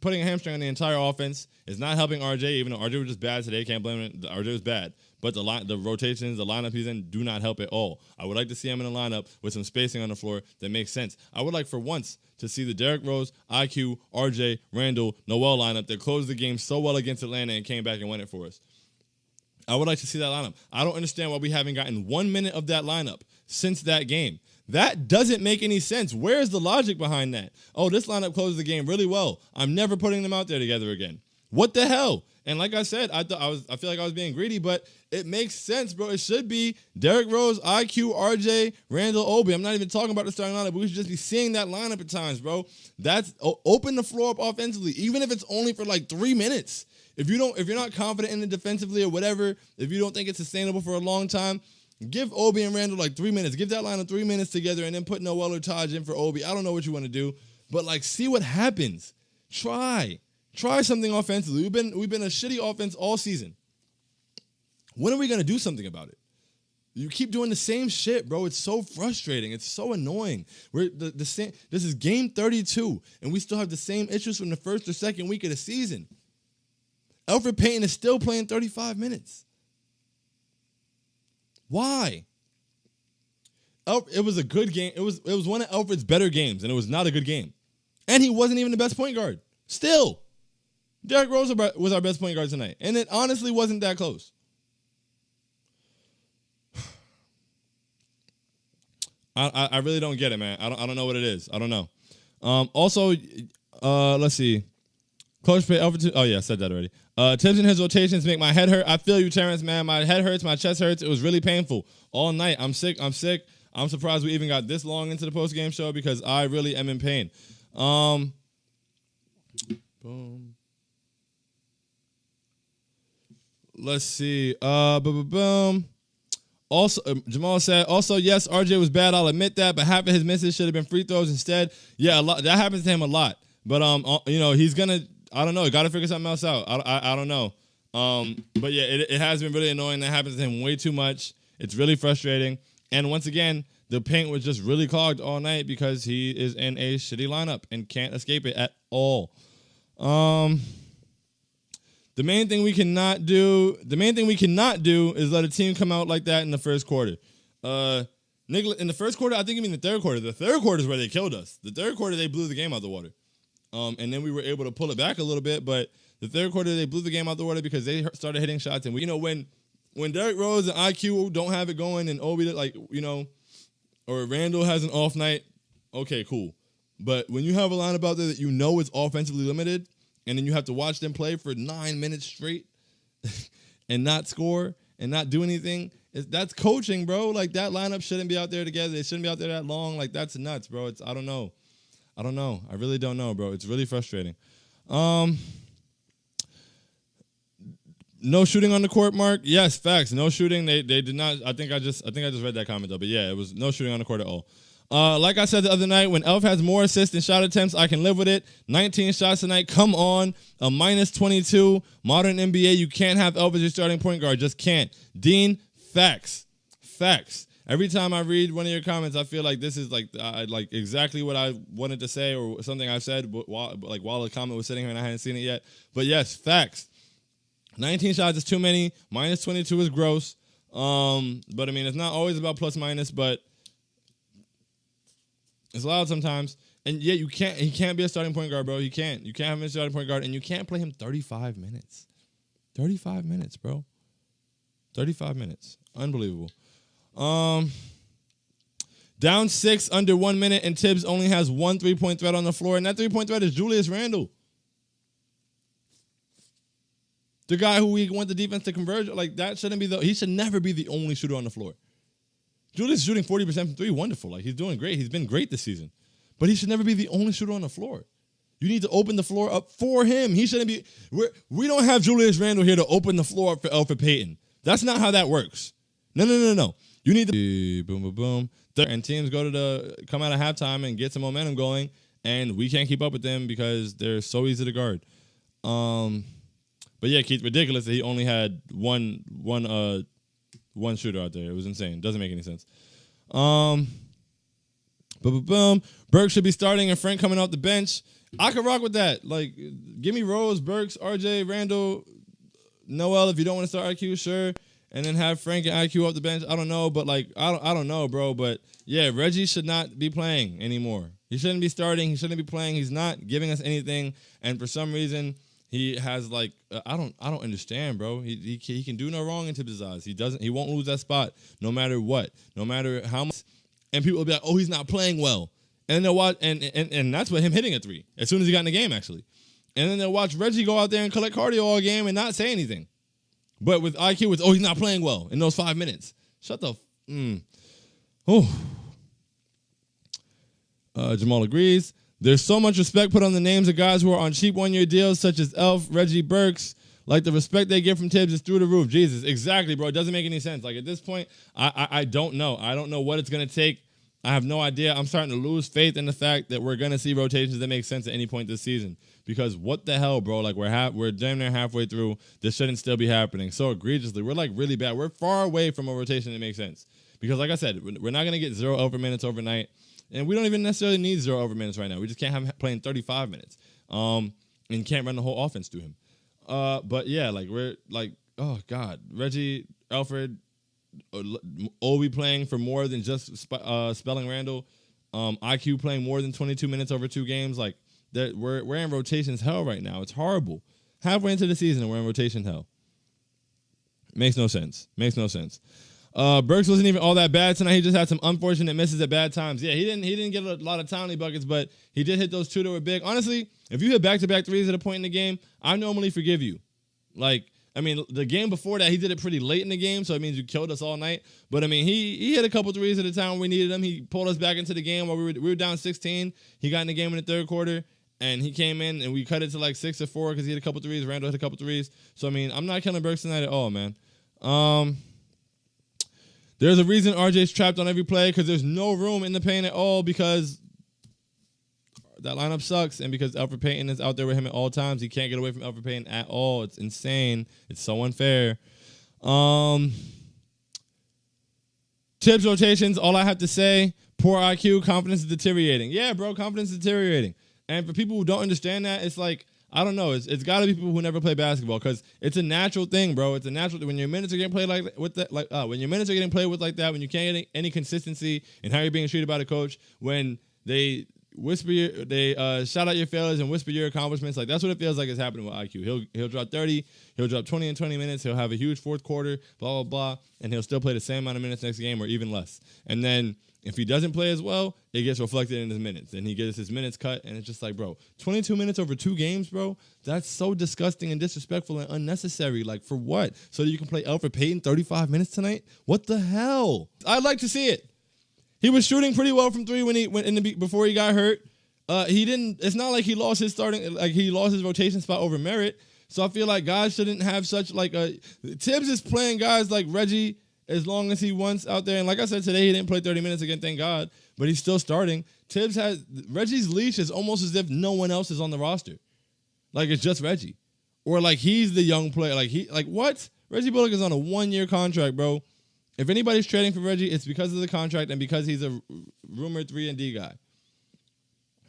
putting a hamstring on the entire offense. It's not helping RJ, even though RJ was just bad today. Can't blame him. RJ was bad. But the rotations, the lineup he's in do not help at all. I would like to see him in a lineup with some spacing on the floor that makes sense. I would like for once to see the Derrick Rose, IQ, RJ, Randall, Noel lineup that closed the game so well against Atlanta and came back and won it for us. I would like to see that lineup. I don't understand why we haven't gotten 1 minute of that lineup since that game. That doesn't make any sense. Where is the logic behind that? Oh, this lineup closed the game really well. I'm never putting them out there together again. What the hell? And like I said, I feel like I was being greedy, but it makes sense, bro. It should be Derrick Rose, IQ, RJ, Randall, Obi. I'm not even talking about the starting lineup, but we should just be seeing that lineup at times, bro. That's open the floor up offensively, even if it's only for like 3 minutes. If you're not confident in it defensively or whatever, if you don't think it's sustainable for a long time, give Obi and Randall like 3 minutes. Give that lineup 3 minutes together and then put Noel or Taj in for Obi. I don't know what you want to do, but like see what happens. Try something offensively. We've been a shitty offense all season. When are we going to do something about it? You keep doing the same shit, bro. It's so frustrating. It's so annoying. We're the same. This is game 32, and we still have the same issues from the first or second week of the season. Elfrid Payton is still playing 35 minutes. Why? It was a good game. It was one of Elfrid's better games, and it was not a good game. And he wasn't even the best point guard. Still, Derrick Rose was our best point guard tonight, and it honestly wasn't that close. I really don't get it, man. I don't know what it is. I don't know. Also, let's see. Coach Pay Elfrid. Oh yeah, I said that already. Tips in his rotations make my head hurt. I feel you, Terrence, man. My head hurts. My chest hurts. It was really painful all night. I'm sick. I'm surprised we even got this long into the post-game show because I really am in pain. Boom. Let's see. Boom. Also, Jamal said, also, yes, RJ was bad. I'll admit that, but half of his misses should have been free throws instead. Yeah, that happens to him a lot. But, he's going to, I don't know. Got to figure something else out. I don't know. But, yeah, it has been really annoying. That happens to him way too much. It's really frustrating. And once again, the paint was just really clogged all night because he is in a shitty lineup and can't escape it at all. The main thing we cannot do is let a team come out like that in the first quarter. Nicholas, in the first quarter, I think you mean the third quarter. The third quarter is where they killed us. The third quarter, they blew the game out the water. And then we were able to pull it back a little bit, but the third quarter, they blew the game out the water because they started hitting shots. And, when Derrick Rose and IQ don't have it going and Obi, or Randall has an off night, okay, cool. But when you have a lineup out there that is offensively limited, and then you have to watch them play for 9 minutes straight and not score and not do anything, that's coaching, bro. Like, that lineup shouldn't be out there together. They shouldn't be out there that long. Like, that's nuts, bro. I don't know. I really don't know, bro. It's really frustrating. No shooting on the court, Mark. Yes, facts. No shooting. They did not. I think I just read that comment though. But yeah, it was no shooting on the court at all. Like I said the other night, when Elf has more assists than shot attempts, I can live with it. 19 shots tonight. Come on. A minus 22. Modern NBA, you can't have Elf as your starting point guard. Just can't. Dean, facts. Facts. Every time I read one of your comments, I feel like this is like exactly what I wanted to say or something I said while the comment was sitting here and I hadn't seen it yet. But yes, facts. 19 shots is too many. Minus 22 is gross. But I mean, it's not always about plus minus, but it's loud sometimes. And yeah, he can't be a starting point guard, bro. You can't have him as a starting point guard, and you can't play him 35 minutes. 35 minutes, bro. 35 minutes. Unbelievable. Down 6 under 1 minute, and Tibbs only has 1 3-point threat on the floor, and that 3-point threat is Julius Randle. The guy who we want the defense to converge, like that shouldn't be he should never be the only shooter on the floor. Julius is shooting 40% from 3, wonderful. Like he's doing great. He's been great this season. But he should never be the only shooter on the floor. You need to open the floor up for him. He shouldn't be. We don't have Julius Randle here to open the floor up for Elfrid Payton. That's not how that works. No. You need to boom, boom, boom. And teams come out of halftime and get some momentum going, and we can't keep up with them because they're so easy to guard. But yeah, Keith, ridiculous that he only had one shooter out there. It was insane. Doesn't make any sense. Boom. Burks should be starting and Frank coming off the bench. I could rock with that. Like, give me Rose, Burks, RJ, Randall, Noel. If you don't want to start IQ, sure. And then have Frank and IQ off the bench. I don't know, but like I don't know, bro. But yeah, Reggie should not be playing anymore. He shouldn't be starting. He shouldn't be playing. He's not giving us anything. And for some reason, he has like I don't understand, bro. He can do no wrong in Tibbs' eyes. He won't lose that spot no matter what, no matter how much. And people will be like, oh, he's not playing well. And they'll watch and that's what him hitting a 3 as soon as he got in the game actually. And then they'll watch Reggie go out there and collect cardio all game and not say anything. But with IQ, it's he's not playing well in those 5 minutes. Shut the. Jamal agrees. There's so much respect put on the names of guys who are on cheap 1-year deals, such as Elf, Reggie, Burks. Like the respect they get from Tibbs is through the roof. Jesus, exactly, bro. It doesn't make any sense. Like at this point, I don't know. I don't know what it's gonna take. I have no idea. I'm starting to lose faith in the fact that we're gonna see rotations that make sense at any point this season. Because what the hell, bro? Like we're damn near halfway through. This shouldn't still be happening so egregiously. We're like really bad. We're far away from a rotation that makes sense. Because like I said, we're not gonna get 0 over minutes overnight, and we don't even necessarily need 0 over minutes right now. We just can't have him playing 35 minutes, and can't run the whole offense through him. But yeah, like we're like, oh god, Reggie, Alfred, Obi playing for more than just spelling Randall, IQ playing more than 22 minutes over 2 games. Like we're in rotations hell right now. It's horrible. Halfway into the season and we're in rotation hell. Makes no sense. Burks wasn't even all that bad tonight. He just had some unfortunate misses at bad times. Yeah, he didn't get a lot of timely buckets, but he did hit those 2 that were big. Honestly, if you hit back-to-back threes at a point in the game, I normally forgive you. Like, I mean, the game before that, he did it pretty late in the game, so it means you killed us all night. But, I mean, he hit a couple threes at a time when we needed him. He pulled us back into the game while we were down 16. He got in the game in the third quarter, and he came in, and we cut it to like 6-4 because he hit a couple threes. Randall hit a couple threes. So, I mean, I'm not killing Burks tonight at all, man. There's a reason RJ's trapped on every play because there's no room in the paint at all because that lineup sucks and because Elfrid Payton is out there with him at all times. He can't get away from Elfrid Payton at all. It's insane. It's so unfair. Tibbs rotations, all I have to say, poor IQ, confidence is deteriorating. Yeah, bro, confidence is deteriorating. And for people who don't understand that, it's like, I don't know. It's got to be people who never play basketball because it's a natural thing, bro. It's a natural thing. When your minutes are getting played when your minutes are getting played with like that, when you can't get any consistency in how you're being treated by the coach, when they shout out your failures and whisper your accomplishments, like that's what it feels like is happening with IQ. He'll drop 30, he'll drop 20 in 20 minutes, he'll have a huge fourth quarter, blah, blah, blah, and he'll still play the same amount of minutes next game or even less. And then if he doesn't play as well, it gets reflected in his minutes. And he gets his minutes cut, and it's just like, bro, 22 minutes over 2 games, bro? That's so disgusting and disrespectful and unnecessary. Like, for what? So that you can play Elfrid Payton 35 minutes tonight? What the hell? I'd like to see it. He was shooting pretty well from 3 before he got hurt. He didn't. It's not like he lost his rotation spot over merit. So I feel like guys shouldn't have such like a Tibbs is playing guys like Reggie as long as he wants out there. And like I said today, he didn't play 30 minutes again, thank God, but he's still starting. Tibbs has Reggie's leash is almost as if no one else is on the roster. Like it's just Reggie. Or like he's the young player. Like what? Reggie Bullock is on a 1-year contract, bro. If anybody's trading for Reggie, it's because of the contract and because he's a rumored 3-and-D guy.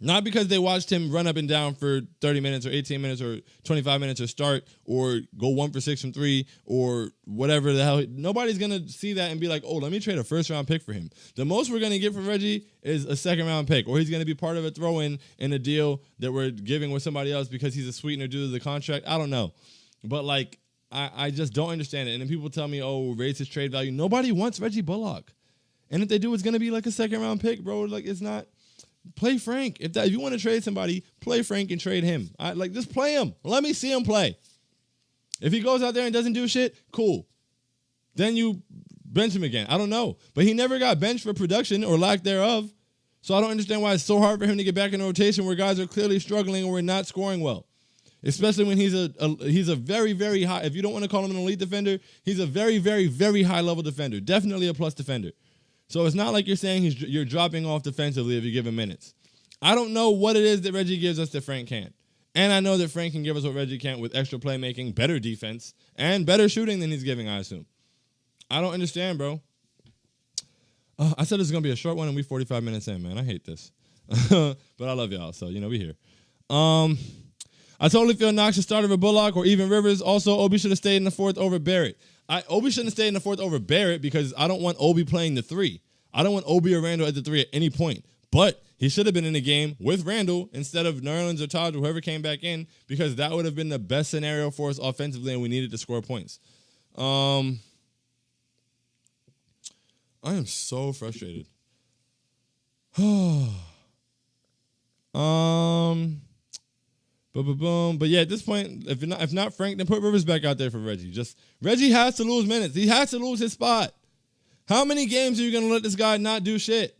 Not because they watched him run up and down for 30 minutes or 18 minutes or 25 minutes or start or go 1 for 6 from 3 or whatever the hell. Nobody's going to see that and be like, oh, let me trade a first-round pick for him. The most we're going to get for Reggie is a second-round pick, or he's going to be part of a throw-in in a deal that we're giving with somebody else because he's a sweetener due to the contract. I don't know. But, like, I just don't understand it. And then people tell me, oh, raise his trade value. Nobody wants Reggie Bullock. And if they do, it's going to be like a second-round pick, bro. Like, it's not. Play Frank. If you want to trade somebody, play Frank and trade him. Just play him. Let me see him play. If he goes out there and doesn't do shit, cool. Then you bench him again. I don't know. But he never got benched for production or lack thereof. So I don't understand why it's so hard for him to get back in rotation where guys are clearly struggling or we're not scoring well. Especially when he's a very, very high, if you don't want to call him an elite defender, he's a very, very, very high level defender. Definitely a plus defender. So it's not like you're saying you're dropping off defensively if you give him minutes. I don't know what it is that Reggie gives us that Frank can't. And I know that Frank can give us what Reggie can't with extra playmaking, better defense, and better shooting than he's giving, I assume. I don't understand, bro. I said this is going to be a short one and we 45 minutes in, man. I hate this. But I love y'all, so, we here. I totally feel Knox should start over Bullock or even Rivers. Also, Obi should have stayed in the fourth over Barrett. Obi shouldn't have stayed in the fourth over Barrett because I don't want Obi playing the 3. I don't want Obi or Randall at the 3 at any point. But he should have been in the game with Randall instead of Nerlens or Taj or whoever came back in because that would have been the best scenario for us offensively and we needed to score points. I am so frustrated. But yeah, at this point, if not Frank, then put Rivers back out there for Reggie. Reggie has to lose minutes. He has to lose his spot. How many games are you gonna let this guy not do shit?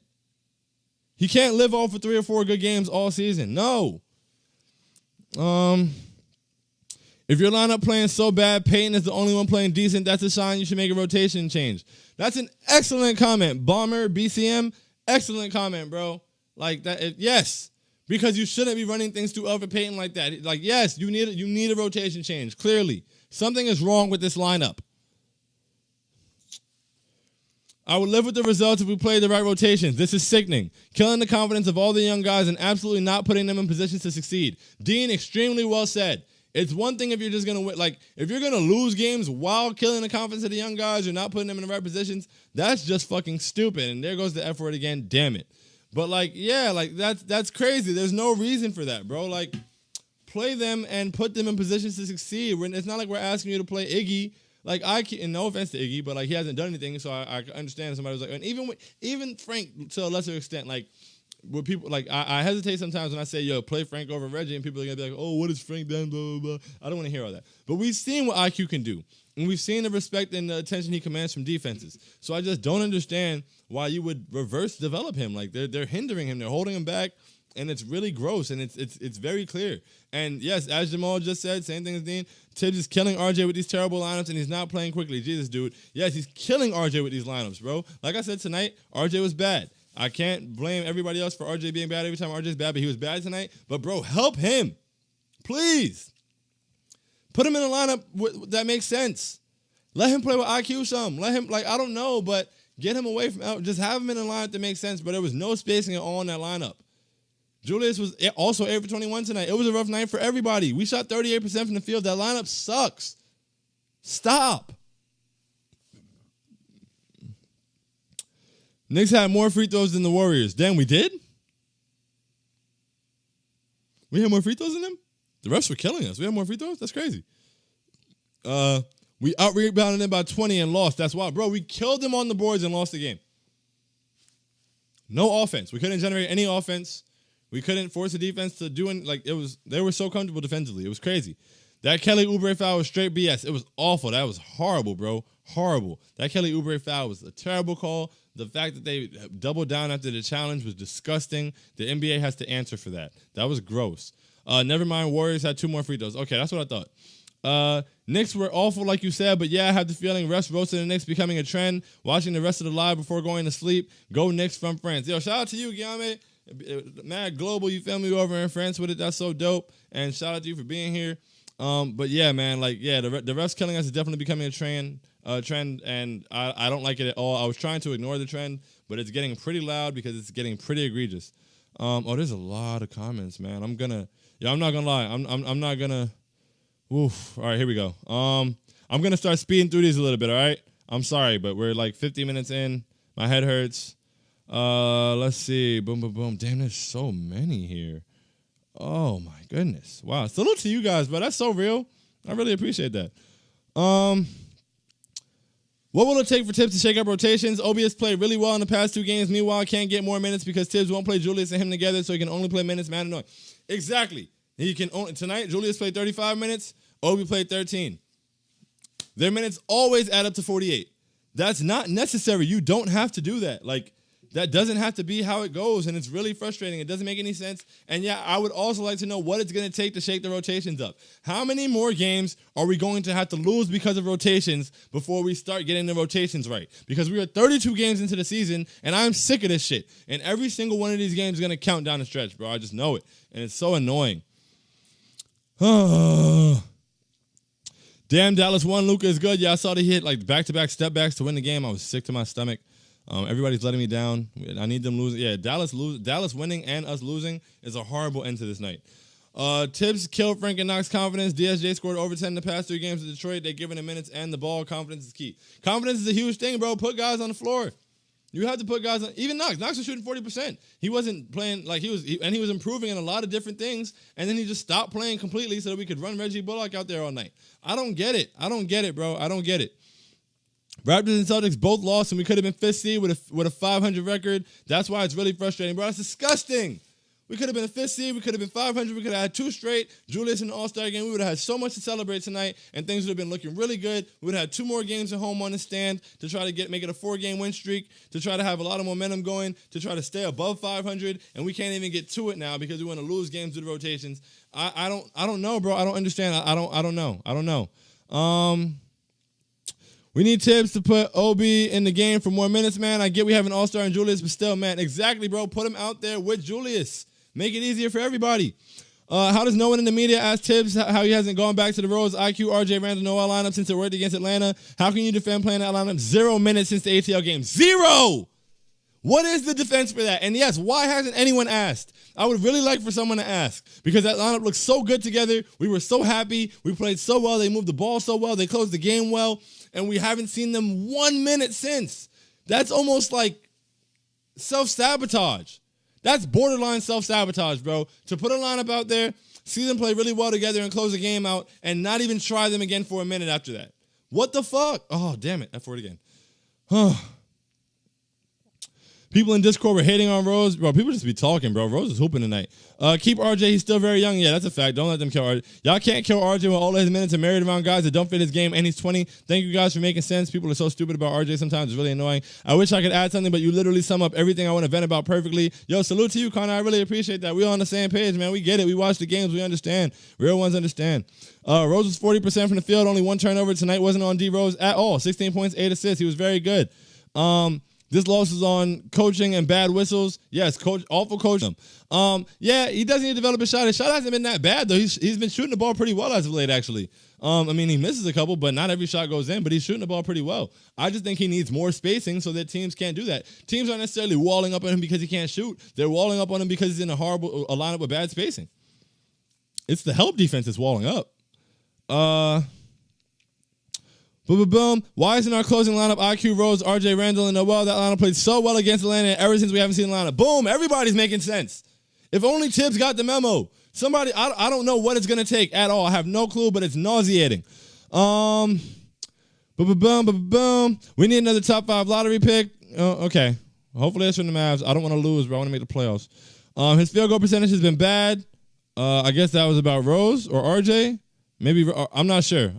He can't live off of 3 or 4 good games all season. No. If your lineup playing so bad, Peyton is the only one playing decent, that's a sign you should make a rotation change. That's an excellent comment. Bomber, BCM, excellent comment, bro. Like that, yes. Because you shouldn't be running things through Elfrid Payton like that. Like, yes, you need a rotation change. Clearly. Something is wrong with this lineup. I would live with the results if we played the right rotations. This is sickening. Killing the confidence of all the young guys and absolutely not putting them in positions to succeed. Dean, extremely well said. It's one thing if you're just going to win. Like, if you're going to lose games while killing the confidence of the young guys or not putting them in the right positions, that's just fucking stupid. And there goes the F word again. Damn it. But, like, yeah, like, that's crazy. There's no reason for that, bro. Like, play them and put them in positions to succeed. It's not like we're asking you to play Iggy. Like, and no offense to Iggy, but, like, he hasn't done anything, so I understand somebody was like, and even Frank, to a lesser extent, like, with people, like, I hesitate sometimes when I say, yo, play Frank over Reggie, and people are going to be like, oh, what is Frank done, blah, blah, blah. I don't want to hear all that. But we've seen what IQ can do, and we've seen the respect and the attention he commands from defenses. So I just don't understand why you would reverse develop him. Like, they're hindering him. They're holding him back, and it's really gross, and it's very clear. And, yes, as Jamal just said, same thing as Dean, Tibbs is killing RJ with these terrible lineups, and he's not playing quickly. Jesus, dude. Yes, he's killing RJ with these lineups, bro. Like I said tonight, RJ was bad. I can't blame everybody else for RJ being bad every time RJ's bad, but he was bad tonight. But, bro, help him. Please. Put him in a lineup that makes sense. Let him play with IQ some. Let him, like, I don't know, but get him away from, just have him in a lineup that makes sense, but there was no spacing at all in that lineup. Julius was also 8 for 21 tonight. It was a rough night for everybody. We shot 38% from the field. That lineup sucks. Stop. Knicks had more free throws than the Warriors. Damn, we did? We had more free throws than them? The refs were killing us. We had more free throws? That's crazy. We out-rebounded them by 20 and lost. That's why. Bro, we killed them on the boards and lost the game. No offense. We couldn't generate any offense. We couldn't force the defense to do it. Like, they were so comfortable defensively. It was crazy. That Kelly Oubre foul was straight BS. It was awful. That was horrible, bro. Horrible. That Kelly Oubre foul was a terrible call. The fact that they doubled down after the challenge was disgusting. The NBA has to answer for that. That was gross. Never mind, Warriors had 2 more free throws. Okay, that's what I thought. Knicks were awful, like you said, but yeah, I have the feeling rest roasting the Knicks becoming a trend. Watching the rest of the live before going to sleep. Go Knicks from France. Yo, shout out to you, Guillaume. Mad Global, you feel me, over in France with it. That's so dope. And shout out to you for being here. But yeah, man, like, yeah, the refs killing us is definitely becoming a trend, and I don't like it at all. I was trying to ignore the trend, but it's getting pretty loud because it's getting pretty egregious. There's a lot of comments, man. I'm not gonna lie. I'm not gonna. Oof. All right, here we go. I'm gonna start speeding through these a little bit. All right. I'm sorry, but we're like 50 minutes in. My head hurts. Let's see. Boom, boom, boom. Damn, there's so many here. Oh my goodness. Wow. Salute to you guys, but that's so real. I really appreciate that. What will it take for Tibbs to shake up rotations? Obi has played really well in the past 2 games. Meanwhile, can't get more minutes because Tibbs won't play Julius and him together, so he can only play minutes man and annoying. Exactly. He can only tonight. Julius played 35 minutes. Obi played 13. Their minutes always add up to 48. That's not necessary. You don't have to do that. Like, that doesn't have to be how it goes, and it's really frustrating. It doesn't make any sense. And yeah, I would also like to know what it's going to take to shake the rotations up. How many more games are we going to have to lose because of rotations before we start getting the rotations right? Because we are 32 games into the season, and I'm sick of this shit. And every single one of these games is going to count down the stretch, bro. I just know it. And it's so annoying. Damn, Dallas won. Luka is good. Yeah, I saw they hit like back-to-back step backs to win the game. I was sick to my stomach. Everybody's letting me down. I need them losing. Yeah, Dallas winning and us losing is a horrible end to this night. Tibbs killed Frank and Knox confidence. DSJ scored over 10 in the past 3 games of Detroit. They're giving the minutes and the ball. Confidence is key. Confidence is a huge thing, bro. Put guys on the floor. You have to put guys on. Even Knox. Knox was shooting 40%. He wasn't playing like he was, and he was improving in a lot of different things. And then he just stopped playing completely so that we could run Reggie Bullock out there all night. I don't get it. I don't get it, bro. I don't get it. Raptors and Celtics both lost, and we could have been 5th seed with a 500 record. That's why it's really frustrating, bro. That's disgusting. We could have been a 5th seed. We could have been 500. We could have had 2 straight. Julius in the All-Star game. We would have had so much to celebrate tonight, and things would have been looking really good. We would have had 2 more games at home on the stand to try to make it a 4-game win streak, to try to have a lot of momentum going, to try to stay above 500, and we can't even get to it now because we want to lose games with rotations. I don't know, bro. I don't understand. I don't know. We need Tibbs to put Obi in the game for more minutes, man. I get we have an All-Star in Julius, but still, man, exactly, bro. Put him out there with Julius. Make it easier for everybody. How does no one in the media ask Tibbs how he hasn't gone back to the Rose, IQ, RJ Randall, Noah lineup since it worked against Atlanta? How can you defend playing that lineup? 0 minutes since the ATL game. 0! What is the defense for that? And yes, why hasn't anyone asked? I would really like for someone to ask because that lineup looks so good together. We were so happy. We played so well. They moved the ball so well. They closed the game well. And we haven't seen them 1 minute since. That's almost like self-sabotage. That's borderline self-sabotage, bro. To put a lineup out there, see them play really well together and close the game out, and not even try them again for a minute after that. What the fuck? Oh, damn it. F word again. People in Discord were hating on Rose. Bro, people just be talking, bro. Rose is hooping tonight. Keep RJ. He's still very young. Yeah, that's a fact. Don't let them kill RJ. Y'all can't kill RJ with all of his minutes and married around guys that don't fit his game, and he's 20. Thank you guys for making sense. People are so stupid about RJ sometimes. It's really annoying. I wish I could add something, but you literally sum up everything I want to vent about perfectly. Yo, salute to you, Connor. I really appreciate that. We all on the same page, man. We get it. We watch the games. We understand. Real ones understand. Rose was 40% from the field. Only 1 turnover. Tonight wasn't on D Rose at all. 16 points, 8 assists. He was very good. This loss is on coaching and bad whistles. Yes, awful coaching. Yeah, he doesn't need to develop his shot. His shot hasn't been that bad, though. He's been shooting the ball pretty well as of late, actually. I mean, he misses a couple, but not every shot goes in, but he's shooting the ball pretty well. I just think he needs more spacing so that teams can't do that. Teams aren't necessarily walling up on him because he can't shoot. They're walling up on him because he's in a lineup with bad spacing. It's the help defense that's walling up. Boom. Why isn't our closing lineup IQ, Rose, RJ Randall, and Noel? That lineup played so well against Atlanta, and ever since we haven't seen the lineup. Boom, everybody's making sense. If only Tibbs got the memo. Somebody, I don't know what it's going to take at all. I have no clue, but it's nauseating. Boom. We need another top 5 lottery pick. Okay. Hopefully that's from the Mavs. I don't want to lose, bro. I want to make the playoffs. His field goal percentage has been bad. I guess that was about Rose or RJ. Maybe, I'm not sure.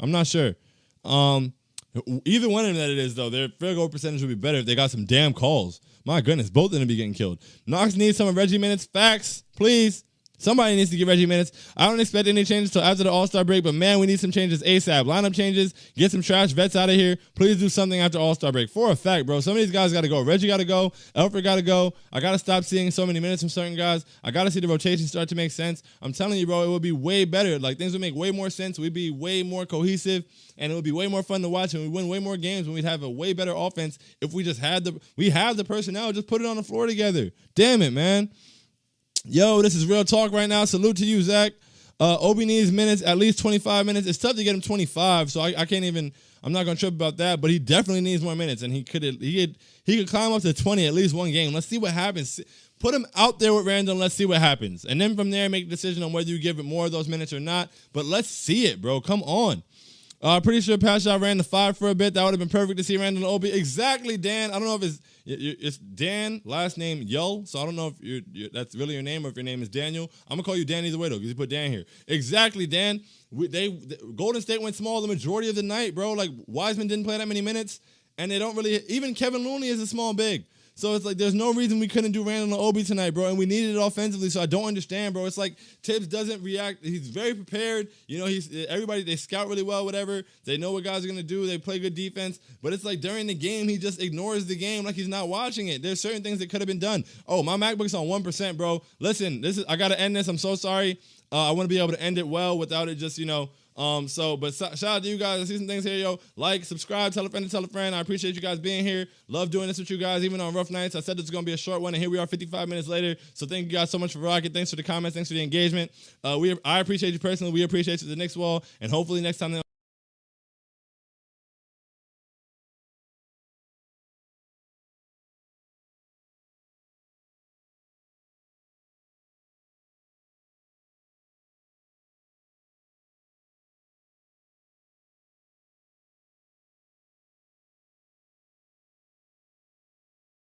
Either one of them that it is, though, their field goal percentage would be better if they got some damn calls. My goodness, both of them be getting killed. Knox needs some of Reggie minutes. Facts, please. Somebody needs to give Reggie minutes. I don't expect any changes until after the All-Star break, but man, we need some changes ASAP. Lineup changes, get some trash vets out of here. Please do something after All-Star break. For a fact, bro, some of these guys got to go. Reggie got to go. Alfred got to go. I got to stop seeing so many minutes from certain guys. I got to see the rotation start to make sense. I'm telling you, bro, it would be way better. Like, things would make way more sense. We'd be way more cohesive, and it would be way more fun to watch, and we'd win way more games when we'd have a way better offense if we just had we have the personnel. Just put it on the floor together. Damn it, man. Yo, this is real talk right now. Salute to you, Zach. Obi needs minutes, at least 25 minutes. It's tough to get him 25, so I can't even. I'm not gonna trip about that. But he definitely needs more minutes, and he could climb up to 20 at least one game. Let's see what happens. Put him out there with Randall, and let's see what happens, and then from there make a decision on whether you give it more of those minutes or not. But let's see it, bro. Come on. Pretty sure Pascal ran the 5 for a bit. That would have been perfect to see Randall and Obi. Exactly, Dan. I don't know if it's Dan, last name Yo, so I don't know if that's really your name or if your name is Daniel. I'm going to call you Dan either way, though, because you put Dan here. Exactly, Dan. Golden State went small the majority of the night, bro. Like, Wiseman didn't play that many minutes, and they don't really – even Kevin Looney is a small big. So it's like there's no reason we couldn't do Randall and Obi tonight, bro, and we needed it offensively, so I don't understand, bro. It's like Tibbs doesn't react. He's very prepared. You know, everybody, they scout really well, whatever. They know what guys are going to do. They play good defense. But it's like during the game, he just ignores the game like he's not watching it. There's certain things that could have been done. Oh, my MacBook's on 1%, bro. Listen, I got to end this. I'm so sorry. I want to be able to end it well without it just, but shout out to you guys. I see some things here, yo. Like, subscribe, tell a friend to tell a friend. I appreciate you guys being here. Love doing this with you guys, even on rough nights. I said this was going to be a short one, and here we are 55 minutes later. So thank you guys so much for rocking. Thanks for the comments. Thanks for the engagement. I appreciate you personally. We appreciate you, the Knicks wall, and hopefully next time